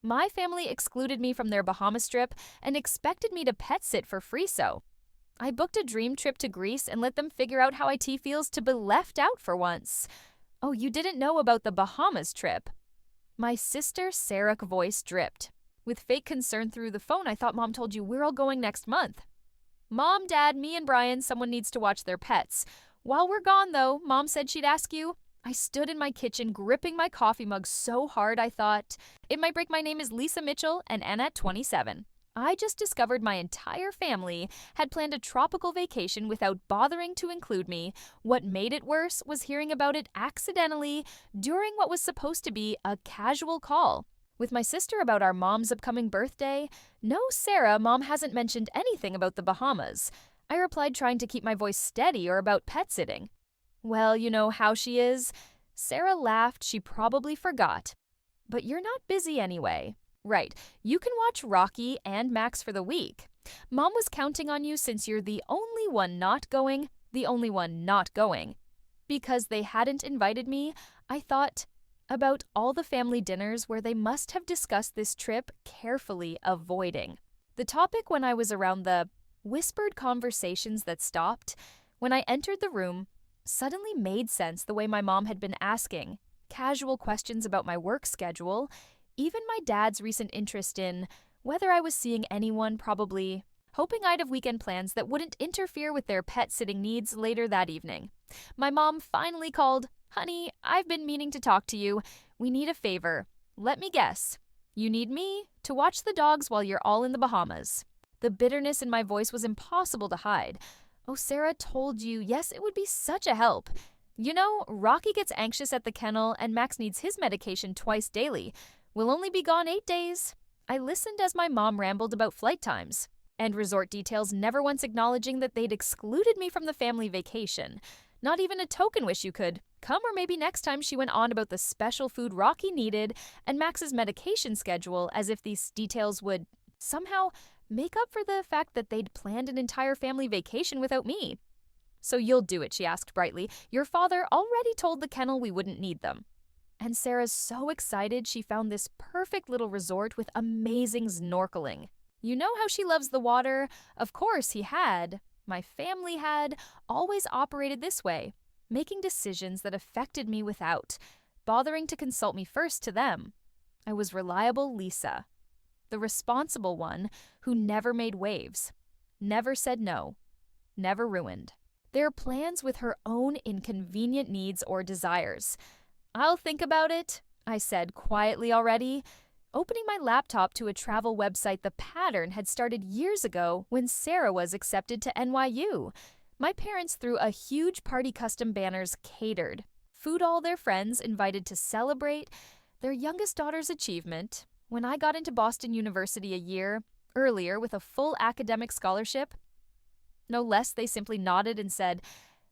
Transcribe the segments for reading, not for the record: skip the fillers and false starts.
My family excluded me from their Bahamas trip and expected me to pet sit for free, so I booked a dream trip to Greece and let them figure out how it feels to be left out for once. Oh, you didn't know about the Bahamas trip? My sister Sarah's voice dripped. With fake concern through the phone, I thought Mom told you we're all going next month. Mom, Dad, me, and Brian, someone needs to watch their pets. While we're gone, though, Mom said she'd ask you. I stood in my kitchen gripping my coffee mug so hard I thought, it might break. My name is Lisa Mitchell and Annette 27. I just discovered my entire family had planned a tropical vacation without bothering to include me. What made it worse was hearing about it accidentally during what was supposed to be a casual call. With my sister about our mom's upcoming birthday, no, Sarah, Mom hasn't mentioned anything about the Bahamas. I replied, trying to keep my voice steady, or about pet sitting. Well, you know how she is. Sarah laughed. She probably forgot. But you're not busy anyway. Right, you can watch Rocky and Max for the week. Mom was counting on you since you're the only one not going, the only one not going. Because they hadn't invited me, I thought about all the family dinners where they must have discussed this trip, carefully avoiding the topic. When I was around the whispered conversations that stopped, when I entered the room, suddenly made sense. The way my mom had been asking casual questions about my work schedule, even my dad's recent interest in whether I was seeing anyone, probably hoping I'd have weekend plans that wouldn't interfere with their pet sitting needs later that evening. My mom finally called. Honey, I've been meaning to talk to you. We need a favor. Let me guess. You need me to watch the dogs while you're all in the Bahamas. The bitterness in my voice was impossible to hide. Oh, Sarah told you. Yes, it would be such a help. You know, Rocky gets anxious at the kennel and Max needs his medication twice daily. We'll only be gone 8 days. I listened as my mom rambled about flight times and resort details, never once acknowledging that they'd excluded me from the family vacation. Not even a token wish you could come, or maybe next time. She went on about the special food Rocky needed and Max's medication schedule, as if these details would somehow make up for the fact that they'd planned an entire family vacation without me. So you'll do it, she asked brightly. Your father already told the kennel we wouldn't need them. And Sarah's so excited she found this perfect little resort with amazing snorkeling. You know how she loves the water? Of course he had. My family had always operated this way, making decisions that affected me without bothering to consult me first to them. I was reliable Lisa, the responsible one who never made waves, never said no, never ruined their plans with her own inconvenient needs or desires. I'll think about it, I said quietly already, opening my laptop to a travel website. The pattern had started years ago when Sarah was accepted to NYU. My parents threw a huge party, custom banners catered, food, all their friends invited to celebrate their youngest daughter's achievement. When I got into Boston University a year earlier with a full academic scholarship, no less, they simply nodded and said,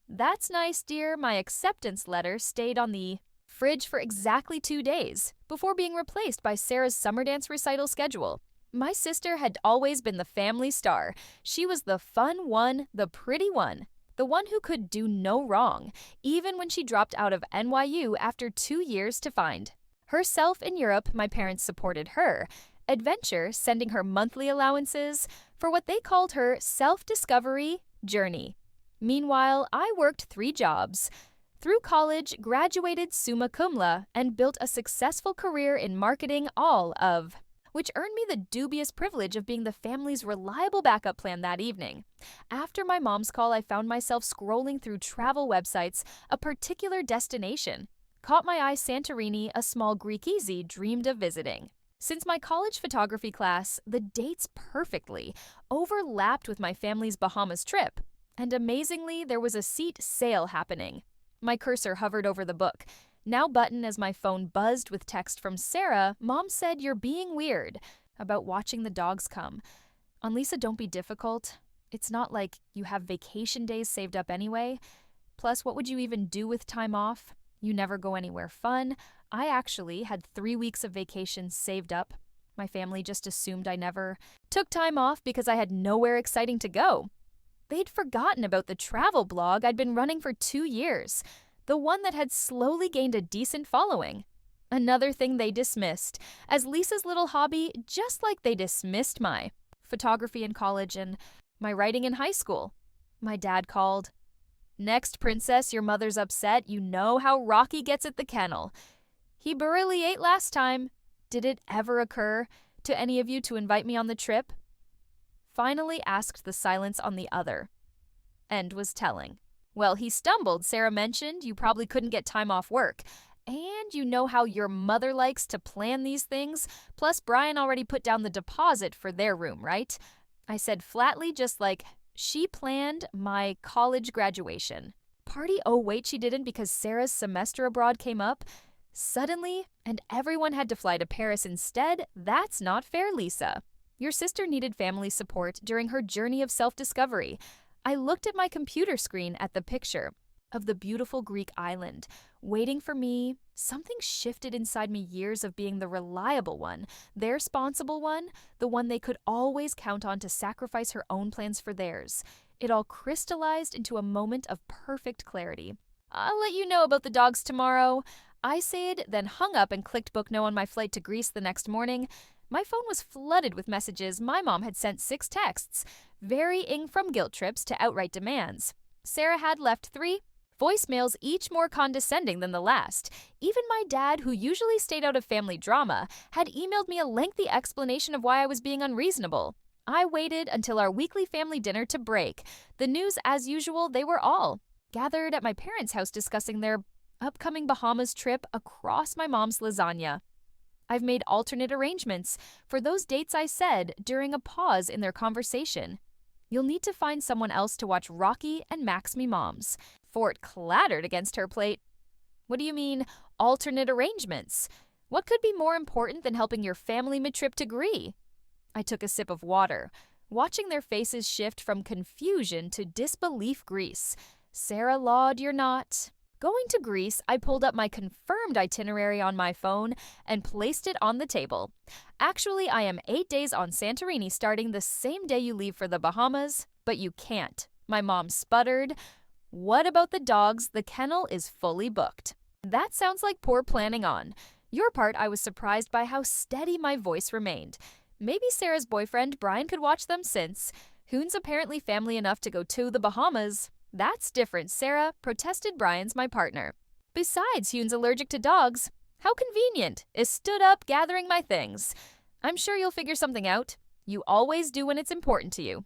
"That's nice, dear." My acceptance letter stayed on the fridge for exactly 2 days before being replaced by Sarah's summer dance recital schedule. My sister had always been the family star. She was the fun one, the pretty one, the one who could do no wrong, even when she dropped out of NYU after 2 years to find herself in Europe. My parents supported her adventure, sending her monthly allowances for what they called her self-discovery journey. Meanwhile, I worked 3 jobs through college, graduated summa cum laude, and built a successful career in marketing, all of which earned me the dubious privilege of being the family's reliable backup plan that evening. After my mom's call, I found myself scrolling through travel websites. A particular destination caught my eye: Santorini, a small Greek easy dreamed of visiting. Since my college photography class, the dates perfectly overlapped with my family's Bahamas trip, and amazingly, there was a seat sale happening. My cursor hovered over the book, now button, as my phone buzzed with text from Sarah. Mom said, "You're being weird about watching the dogs come. On Lisa, don't be difficult. It's not like you have vacation days saved up anyway. Plus, what would you even do with time off? You never go anywhere fun." I actually had 3 weeks of vacation saved up. My family just assumed I never took time off because I had nowhere exciting to go. They'd forgotten about the travel blog I'd been running for 2 years, the one that had slowly gained a decent following. Another thing they dismissed, as Lisa's little hobby, just like they dismissed my photography in college and my writing in high school. My dad called. "Next, princess, your mother's upset. You know how Rocky gets at the kennel. He barely ate last time. Did it ever occur to any of you to invite me on the trip?" Finally asked the silence on the other. And was telling. "Well, he stumbled. Sarah mentioned you probably couldn't get time off work. And you know how your mother likes to plan these things. Plus, Brian already put down the deposit for their room, right?" I said flatly, just like, "She planned my college graduation." Party, oh wait, she didn't, because Sarah's semester abroad came up suddenly, and everyone had to fly to Paris instead. That's not fair, Lisa. Your sister needed family support during her journey of self-discovery. I looked at my computer screen at the picture of the beautiful Greek island, waiting for me. Something shifted inside me, years of being the reliable one, their responsible one, the one they could always count on to sacrifice her own plans for theirs. It all crystallized into a moment of perfect clarity. "I'll let you know about the dogs tomorrow," I said, then hung up and clicked book no on my flight to Greece the next morning. My phone was flooded with messages. My mom had sent 6 texts, varying from guilt trips to outright demands. Sarah had left 3 voicemails, each more condescending than the last. Even my dad, who usually stayed out of family drama, had emailed me a lengthy explanation of why I was being unreasonable. I waited until our weekly family dinner to break. The news, as usual, they were all gathered at my parents' house discussing their upcoming Bahamas trip across my mom's lasagna. I've made alternate arrangements for those dates I said during a pause in their conversation. "You'll need to find someone else to watch Rocky and Max Me Moms." Fort clattered against her plate. "What do you mean, alternate arrangements? What could be more important than helping your family mid-trip to Greece?" I took a sip of water, watching their faces shift from confusion to disbelief. Greece. Sarah Laud, you're not. Going to Greece, I pulled up my confirmed itinerary on my phone and placed it on the table. Actually, I am 8 days on Santorini, starting the same day you leave for the Bahamas, but you can't. My mom sputtered. "What about the dogs? The kennel is fully booked." That sounds like poor planning on your part. I was surprised by how steady my voice remained. Maybe Sarah's boyfriend, Brian, could watch them, since Hoon's apparently family enough to go to the Bahamas. "That's different, Sarah," protested Brian's my partner. "Besides, Hoon's allergic to dogs. How convenient." I stood up, gathering my things. "I'm sure you'll figure something out. You always do when it's important to you."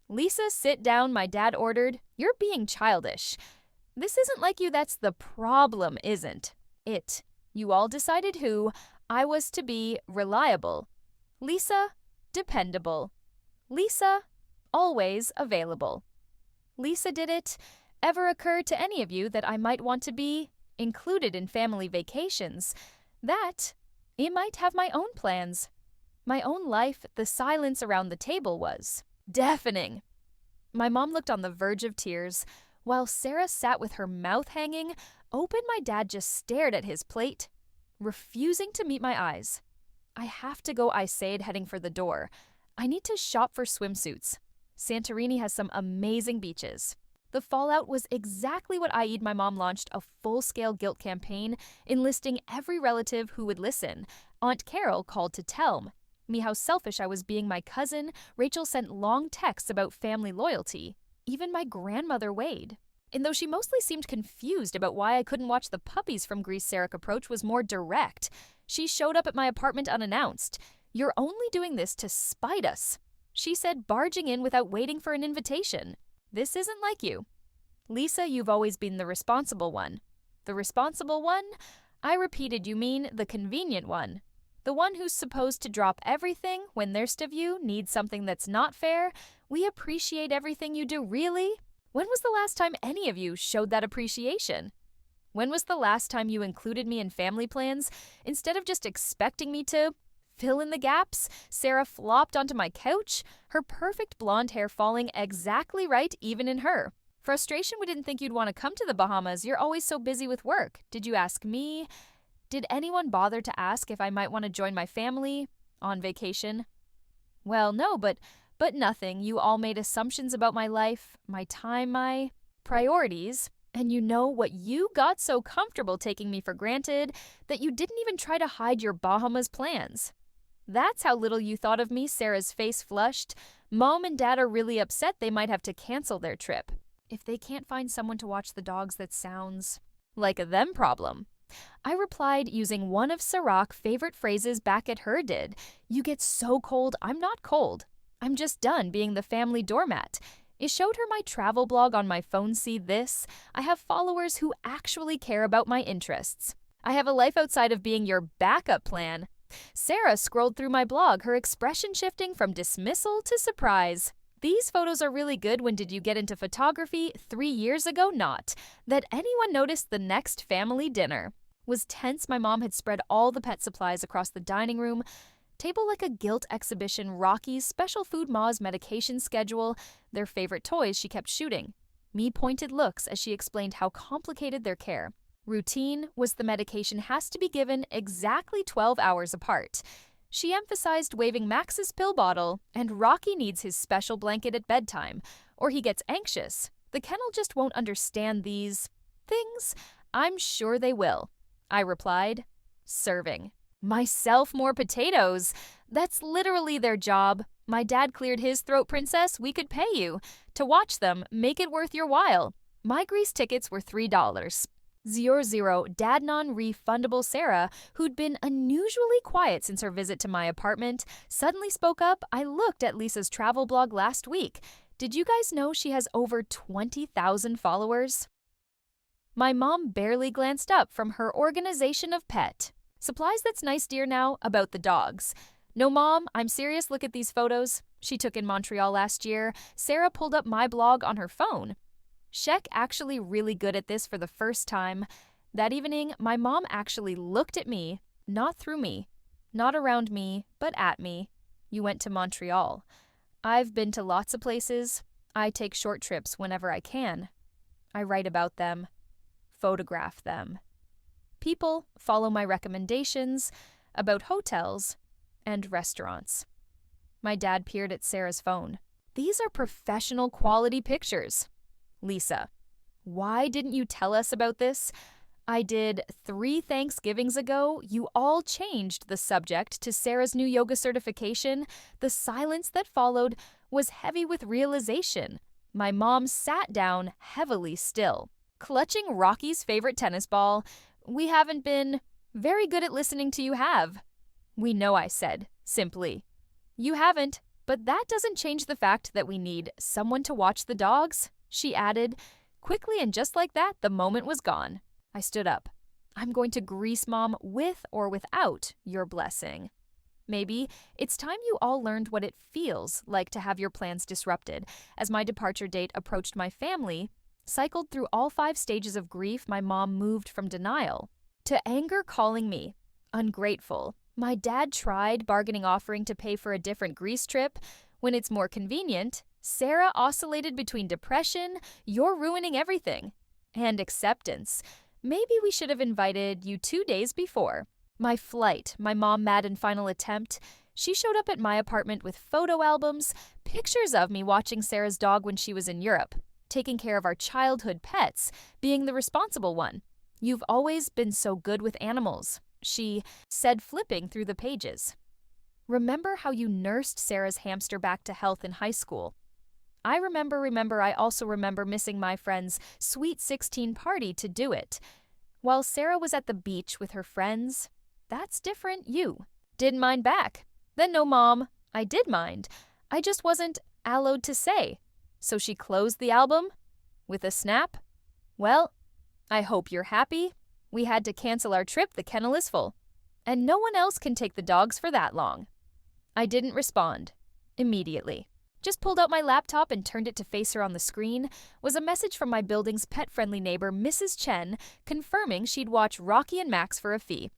"Lisa, sit down," my dad ordered. "You're being childish. This isn't like you. That's the problem, isn't it? You all decided who I was to be. Reliable. Lisa, dependable. Lisa, always available. Lisa, did it ever occur to any of you that I might want to be included in family vacations? That I might have my own plans, my own life?" The silence around the table was deafening. My mom looked on the verge of tears, while Sarah sat with her mouth hanging open. My dad just stared at his plate, refusing to meet my eyes. "I have to go," I said, heading for the door. "I need to shop for swimsuits. Santorini has some amazing beaches." The fallout was exactly what I E'd. My mom launched a full-scale guilt campaign, enlisting every relative who would listen. Aunt Carol called to tell me how selfish I was being. My cousin Rachel sent long texts about family loyalty. Even my grandmother weighed. And though she mostly seemed confused about why I couldn't watch the puppies from Greece, Sarah's approach was more direct. She showed up at my apartment unannounced. "You're only doing this to spite us," she said, barging in without waiting for an invitation. "This isn't like you. Lisa, you've always been the responsible one." "The responsible one?" I repeated. "You mean the convenient one? The one who's supposed to drop everything when the rest of you need something that's not fair? We appreciate everything you do, really? When was the last time any of you showed that appreciation? When was the last time you included me in family plans instead of just expecting me to fill in the gaps?" Sarah flopped onto my couch, her perfect blonde hair falling exactly right even in her. "Frustration? We didn't think you'd want to come to the Bahamas. You're always so busy with work. Did you ask me? Did anyone bother to ask if I might want to join my family on vacation?" "Well, no, but nothing. You all made assumptions about my life, my time, my priorities. And you know what? You got so comfortable taking me for granted that you didn't even try to hide your Bahamas plans. That's how little you thought of me, Sarah's face flushed. Mom and Dad are really upset they might have to cancel their trip. If they can't find someone to watch the dogs, that sounds like a them problem. I replied using one of Sirach's favorite phrases back at her did. You get so cold, I'm not cold. I'm just done being the family doormat. It showed her my travel blog on my phone. See this? I have followers who actually care about my interests. I have a life outside of being your backup plan. Sarah scrolled through my blog, her expression shifting from dismissal to surprise. These photos are really good. When did you get into photography? 3 years ago? Not. That anyone noticed the next family dinner. Was tense. My mom had spread all the pet supplies across the dining room table like a guilt exhibition. Rocky's special food, Ma's medication schedule, their favorite toys she kept shooting. Me pointed looks as she explained how complicated their care. Routine was the medication has to be given exactly 12 hours apart. She emphasized waving Max's pill bottle, and Rocky needs his special blanket at bedtime, or he gets anxious. The kennel just won't understand these things. I'm sure they will. I replied, serving myself more potatoes. That's literally their job. My dad cleared his throat, princess. We could pay you to watch them. Make it worth your while. My Greece tickets were $3. 00 Dad non-refundable. Sarah, who'd been unusually quiet since her visit to my apartment, suddenly spoke up. I looked at Lisa's travel blog last week. Did you guys know she has over 20,000 followers? My mom barely glanced up from her organization of pet supplies. That's nice, dear. Now, about the dogs. No, Mom, I'm serious. Look at these photos she took in Montreal last year. Sarah pulled up my blog on her phone. Sheck actually really good at this for the first time. That evening, my mom actually looked at me, not through me, not around me, but at me. You went to Montreal. I've been to lots of places. I take short trips whenever I can. I write about them, photograph them. People follow my recommendations about hotels and restaurants. My dad peered at Sarah's phone. These are professional quality pictures. Lisa, why didn't you tell us about this? I did 3 Thanksgivings ago. You all changed the subject to Sarah's new yoga certification. The silence that followed was heavy with realization. My mom sat down heavily still, clutching Rocky's favorite tennis ball. We haven't been very good at listening to you have. We know, I said, simply. You haven't, but that doesn't change the fact that we need someone to watch the dogs, she added. Quickly, and just like that, the moment was gone. I stood up. I'm going to Greece, Mom, with or without your blessing. Maybe it's time you all learned what it feels like to have your plans disrupted. As my departure date approached, my family cycled through all 5 stages of grief. My mom moved from denial to anger, calling me ungrateful. My dad tried bargaining, offering to pay for a different Greece trip when it's more convenient. Sarah oscillated between depression, you're ruining everything, and acceptance. Maybe we should have invited you 2 days before. My flight, my mom mad in final attempt. She showed up at my apartment with photo albums, pictures of me watching Sarah's dog when she was in Europe, taking care of our childhood pets, being the responsible one. You've always been so good with animals, she said, flipping through the pages. Remember how you nursed Sarah's hamster back to health in high school? I remember. I also remember missing my friend's sweet 16 party to do it. While Sarah was at the beach with her friends, that's different. You didn't mind back. Then no, Mom, I did mind. I just wasn't allowed to say. So she closed the album with a snap. Well, I hope you're happy. We had to cancel our trip. The kennel is full, and no one else can take the dogs for that long. I didn't respond immediately. Just pulled out my laptop and turned it to face her. On the screen was a message from my building's pet-friendly neighbor, Mrs. Chen, confirming she'd watch Rocky and Max for a fee.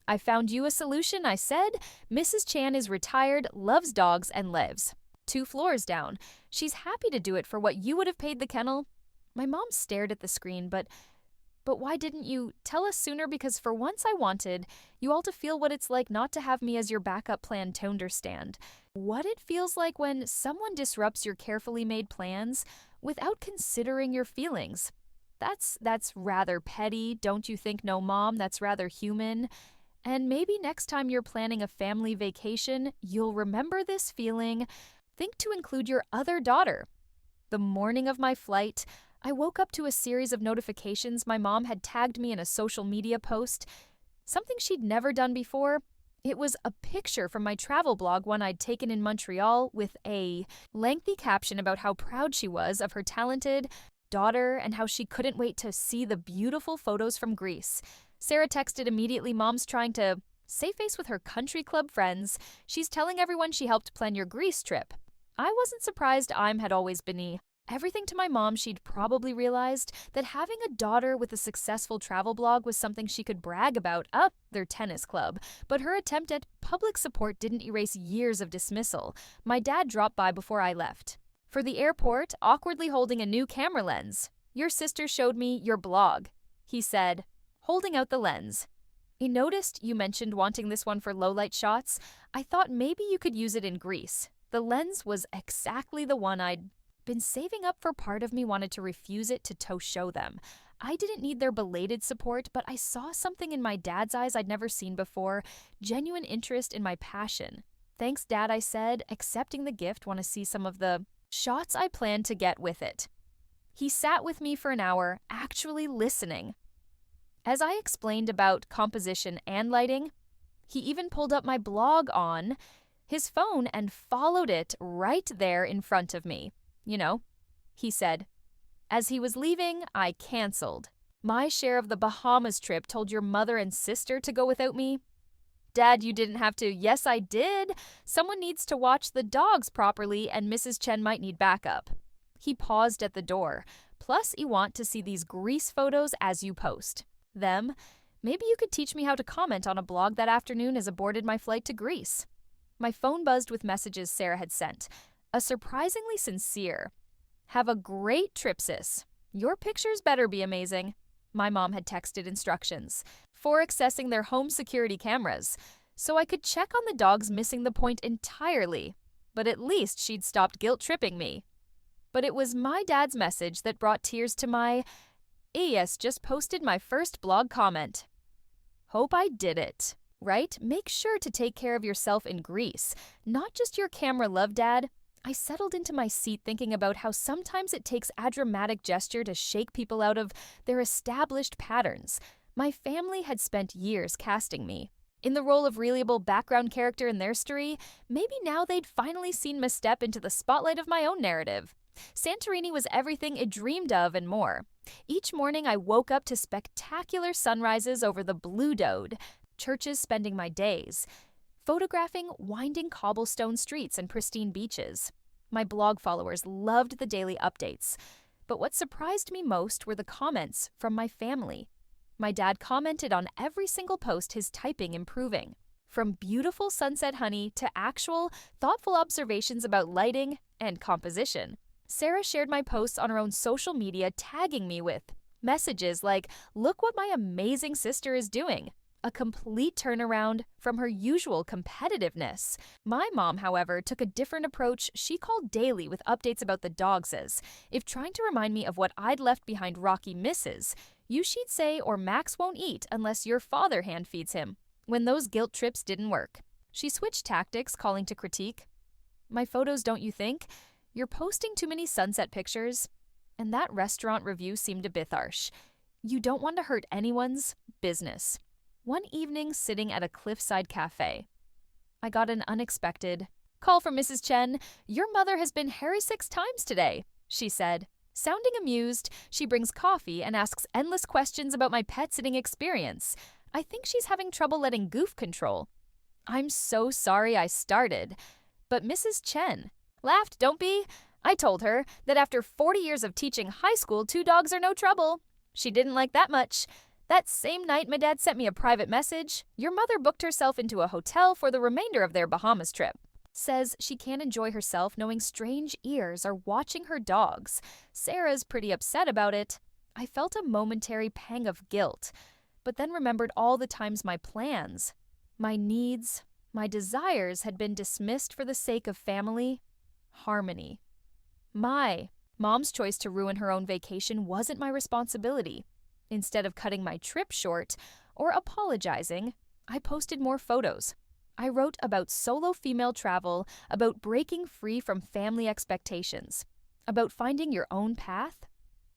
I found you a solution, I said. Mrs. Chan is retired, loves dogs, and lives 2 floors down. She's happy to do it for what you would have paid the kennel. My mom stared at the screen, but why didn't you tell us sooner? Because for once I wanted you all to feel what it's like not to have me as your backup plan, to understand what it feels like when someone disrupts your carefully made plans without considering your feelings. That's rather petty, don't you think, no, Mom? That's rather human. And maybe next time you're planning a family vacation, you'll remember this feeling. Think to include your other daughter. The morning of my flight, I woke up to a series of notifications my mom had tagged me in a social media post, something she'd never done before. It was a picture from my travel blog one I'd taken in Montreal with a lengthy caption about how proud she was of her talented daughter and how she couldn't wait to see the beautiful photos from Greece. Sarah texted immediately, "Mom's trying to save face with her country club friends. She's telling everyone she helped plan your Greece trip." I wasn't surprised I'm had always been everything to my mom. She'd probably realized that having a daughter with a successful travel blog was something she could brag about up their tennis club, but her attempt at public support didn't erase years of dismissal. My dad dropped by before I left. For the airport, awkwardly holding a new camera lens. "Your sister showed me your blog," he said, holding out the lens. "I noticed you mentioned wanting this one for low-light shots. I thought maybe you could use it in Greece." The lens was exactly the one I'd been saving up for. Part of me wanted to refuse it to show them. I didn't need their belated support, but I saw something in my dad's eyes I'd never seen before, genuine interest in my passion. "Thanks, Dad," I said, accepting the gift. "Want to see some of the shots I planned to get with it." He sat with me for an hour, actually listening. As I explained about composition and lighting, he even pulled up my blog on his phone and followed it right there in front of me. "You know," he said. As he was leaving, I canceled. "My share of the Bahamas trip told your mother and sister to go without me." "Dad, you didn't have to." "Yes, I did. Someone needs to watch the dogs properly, and Mrs. Chen might need backup." He paused at the door. "Plus, you want to see these Greece photos as you post them. Maybe you could teach me how to comment on a blog that afternoon as aborted my flight to Greece." My phone buzzed with messages Sarah had sent. A surprisingly sincere, "Have a great trip, sis. Your pictures better be amazing." My mom had texted instructions for accessing their home security cameras, so I could check on the dogs, missing the point entirely. But at least she'd stopped guilt-tripping me. But it was my dad's message that brought tears to my "Yes, just posted my first blog comment. Hope I did it." Right? Make sure to take care of yourself in Greece, not just your camera love, Dad. I settled into my seat thinking about how sometimes it takes a dramatic gesture to shake people out of their established patterns. My family had spent years casting me in the role of reliable background character in their story. Maybe now they'd finally seen me step into the spotlight of my own narrative. Santorini was everything it dreamed of and more. Each morning I woke up to spectacular sunrises over the Blue Dode, churches spending my days, photographing winding cobblestone streets and pristine beaches. My blog followers loved the daily updates, but what surprised me most were the comments from my family. My dad commented on every single post, his typing improving. From beautiful sunset honey to actual, thoughtful observations about lighting and composition. Sarah shared my posts on her own social media, tagging me with messages like, "Look what my amazing sister is doing." A complete turnaround from her usual competitiveness. My mom, however, took a different approach. She called daily with updates about the dogs, as if trying to remind me of what I'd left behind. "Rocky misses you," she'd say, "or Max won't eat unless your father hand feeds him," when those guilt trips didn't work. She switched tactics, calling to critique. "My photos, don't you think? You're posting too many sunset pictures." And that restaurant review seemed a bit harsh. "You don't want to hurt anyone's business." One evening, sitting at a cliffside cafe, I got an unexpected call from Mrs. Chen. "Your mother has been hairy 6 times today," she said. Sounding amused, she brings coffee and asks endless questions about my pet sitting experience. I think she's having trouble letting Goof control. "I'm so sorry I started." But Mrs. Chen laughed. "Don't be. I told her that after 40 years of teaching high school, 2 dogs are no trouble." She didn't like that much. That same night, my dad sent me a private message. "Your mother booked herself into a hotel for the remainder of their Bahamas trip. Says she can't enjoy herself knowing strange ears are watching her dogs. Sarah's pretty upset about it." I felt a momentary pang of guilt, but then remembered all the times my plans, my needs, my desires had been dismissed for the sake of family harmony. My Mom's choice to ruin her own vacation wasn't my responsibility. Instead of cutting my trip short or apologizing, I posted more photos. I wrote about solo female travel, about breaking free from family expectations, about finding your own path.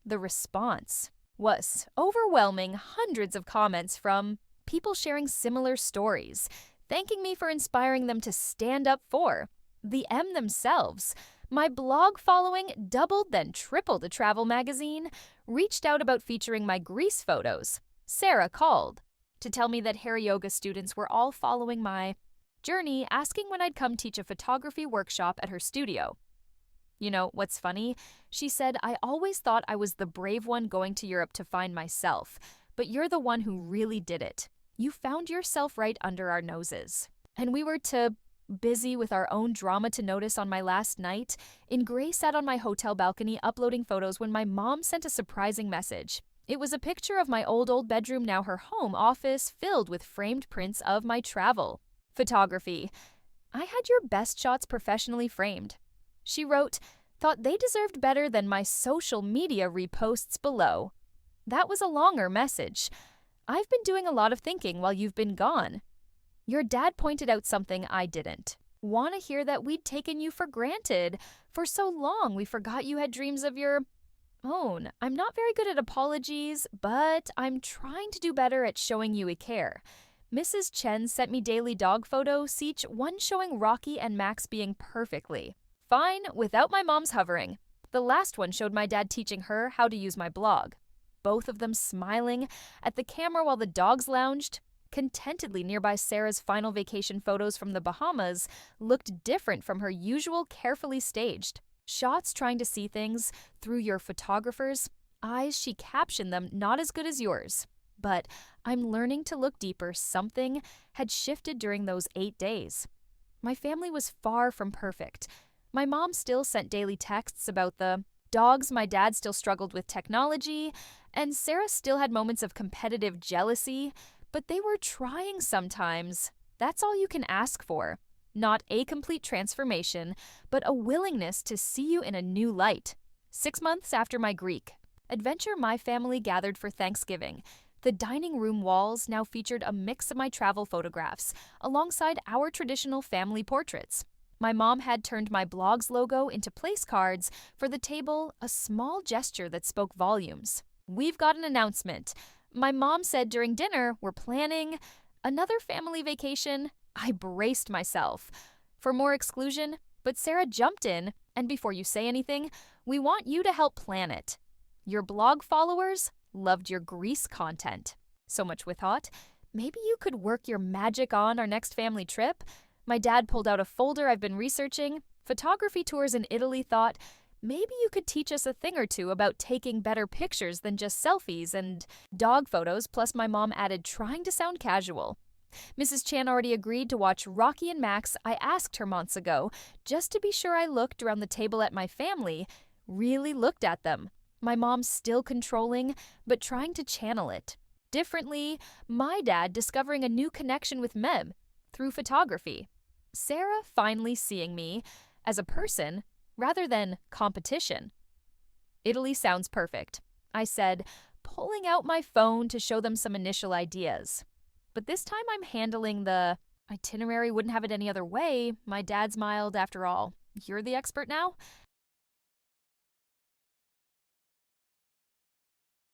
The response was overwhelming, hundreds of comments from people sharing similar stories, thanking me for inspiring them to stand up for the M themselves. My blog following doubled, then tripled a travel magazine, reached out about featuring my Greece photos. Sarah called to tell me that hair yoga students were all following my journey, asking when I'd come teach a photography workshop at her studio. You know, what's funny? She said, I always thought I was the brave one going to Europe to find myself, but you're the one who really did it. You found yourself right under our noses. And we were busy with our own drama to notice on my last night. Grace sat on my hotel balcony uploading photos when my mom sent a surprising message. It was a picture of my old bedroom, now her home office, filled with framed prints of my travel. Photography. I had your best shots professionally framed. She wrote, thought they deserved better than my social media reposts below. That was a longer message. I've been doing a lot of thinking while you've been gone. Your dad pointed out something I didn't. Want to hear that we'd taken you for granted. For so long, we forgot you had dreams of your own. I'm not very good at apologies, but I'm trying to do better at showing you a care. Mrs. Chen sent me daily dog photos, each one showing Rocky and Max being perfectly fine without my mom's hovering. The last one showed my dad teaching her how to use my blog. Both of them smiling at the camera while the dogs lounged contentedly nearby. Sarah's final vacation photos from the Bahamas looked different from her usual carefully staged shots, trying to see things through your photographer's eyes. She captioned them, not as good as yours. But I'm learning to look deeper. Something had shifted during those 8 days. My family was far from perfect. My mom still sent daily texts about the dogs, my dad still struggled with technology, and Sarah still had moments of competitive jealousy, but they were trying sometimes. That's all you can ask for. Not a complete transformation, but a willingness to see you in a new light. 6 months after my Greek adventure, my family gathered for Thanksgiving. The dining room walls now featured a mix of my travel photographs, alongside our traditional family portraits. My mom had turned my blog's logo into place cards for the table, a small gesture that spoke volumes. We've got an announcement. My mom said during dinner, we're planning another family vacation. I braced myself for more exclusion, but Sarah jumped in, and before you say anything, we want you to help plan it. Your blog followers loved your Greece content. So much with thought. Maybe you could work your magic on our next family trip? My dad pulled out a folder I've been researching, photography tours in Italy, thought, maybe you could teach us a thing or two about taking better pictures than just selfies and dog photos, plus my mom added trying to sound casual. Mrs. Chan already agreed to watch Rocky and Max. I asked her months ago, just to be sure I looked around the table at my family, really looked at them. My mom's still controlling, but trying to channel it. Differently, my dad discovering a new connection with Meb through photography. Sarah finally seeing me as a person rather than competition. Italy sounds perfect, I said, pulling out my phone to show them some initial ideas. But this time I'm handling the itinerary, wouldn't have it any other way. My dad smiled. After all, you're the expert now.